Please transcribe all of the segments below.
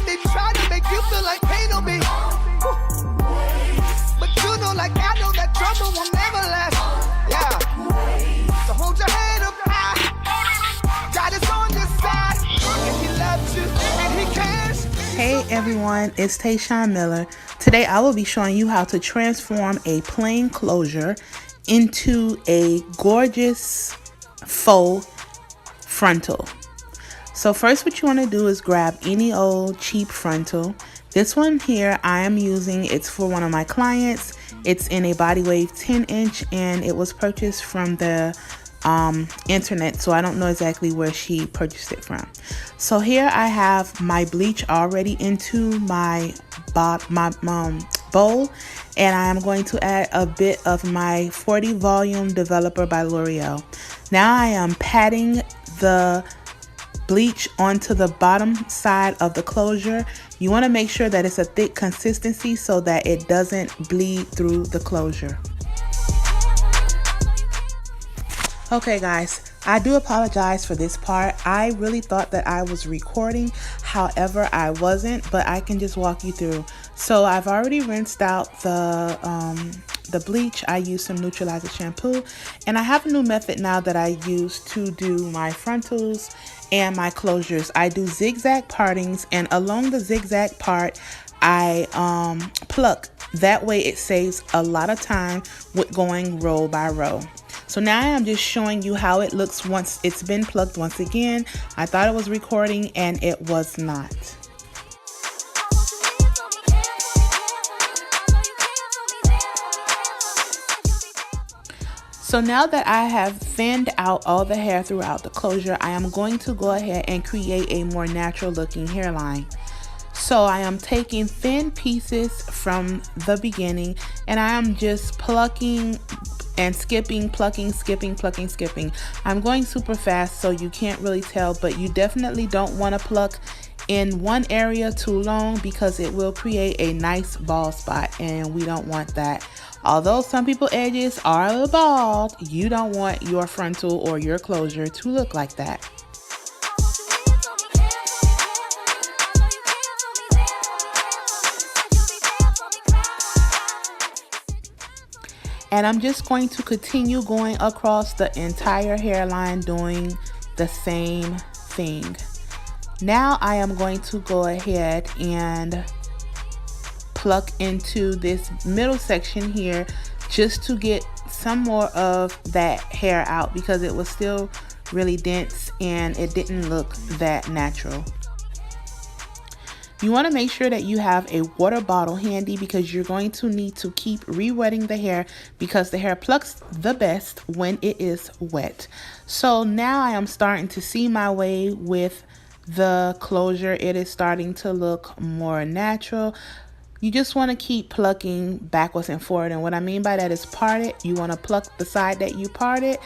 on me, try to make you feel like pain on me. But you know, like I know that trouble will never last. Yeah. So hold your head up high. God is on your side. And he loves you and he cares. Hey everyone, it's TaeshonMiller. Today I will be showing you how to transform a plain closure into a gorgeous faux frontal. So first what you want to do is grab any old cheap frontal. This one here I am using, it's for one of my clients. It's in a body wave 10-inch and it was purchased from the internet, so I don't know exactly where she purchased it from. So here I have my bleach already into my bowl, and I am going to add a bit of my 40 volume developer by L'Oreal. Now I am patting the bleach onto the bottom side of the closure. You want to make sure that it's a thick consistency so that it doesn't bleed through the closure. Okay guys, I do apologize for this part. I really thought that I was recording, however I wasn't, but I can just walk you through. So I've already rinsed out the bleach. I used some neutralizer shampoo, and I have a new method now that I use to do my frontals and my closures. I do zigzag partings, and along the zigzag part I pluck. That way it saves a lot of time with going row by row. So now I am just showing you how it looks once it's been plucked. Once again, I thought it was recording and it was not. So now that I have thinned out all the hair throughout the closure, I am going to go ahead and create a more natural looking hairline. So I am taking thin pieces from the beginning and I am just plucking and skipping, plucking, skipping, plucking, skipping. I'm going super fast so you can't really tell, but you definitely don't want to pluck in one area too long because it will create a nice bald spot, and we don't want that. Although some people's edges are a little bald, you don't want your frontal or your closure to look like that. And I'm just going to continue going across the entire hairline doing the same thing. Now I am going to go ahead and pluck into this middle section here just to get some more of that hair out because it was still really dense and it didn't look that natural. You want to make sure that you have a water bottle handy because you're going to need to keep re-wetting the hair because the hair plucks the best when it is wet. So now I am starting to see my way with the closure. It is starting to look more natural. You just want to keep plucking backwards and forward, and what I mean by that is part it. You want to pluck the side that you parted,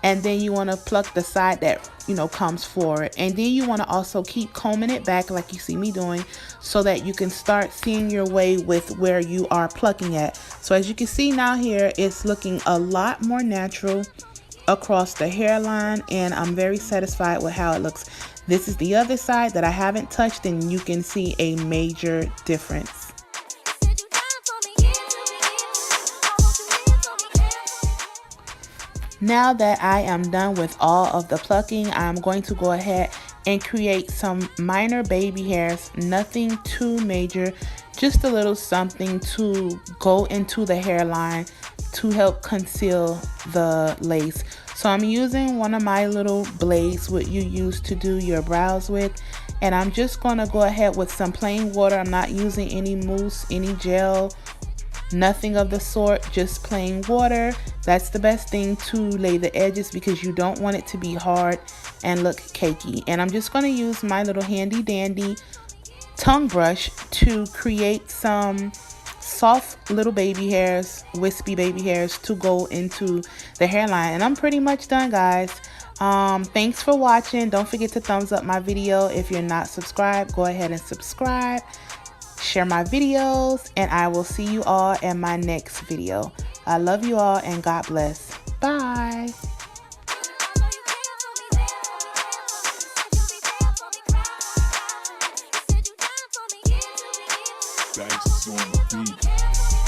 and then you want to pluck the side that comes forward, and then you want to also keep combing it back like you see me doing so that you can start seeing your way with where you are plucking at. So as you can see now here, it's looking a lot more natural across the hairline, and I'm very satisfied with how it looks. This is the other side that I haven't touched, and you can see a major difference. Now that I am done with all of the plucking, I'm going to go ahead and create some minor baby hairs, nothing too major, just a little something to go into the hairline to help conceal the lace. So I'm using one of my little blades, what you use to do your brows with, and I'm just going to go ahead with some plain water. I'm not using any mousse, any gel, nothing of the sort, just plain water. That's the best thing to lay the edges because you don't want it to be hard and look cakey. And I'm just going to use my little handy dandy tongue brush to create some soft little baby hairs, wispy baby hairs to go into the hairline. And I'm pretty much done, guys. Thanks for watching. Don't forget to thumbs up my video. If you're not subscribed, go ahead and subscribe. Share my videos, and I will see you all in my next video. I love you all, and God bless. Bye. Dice on the beat.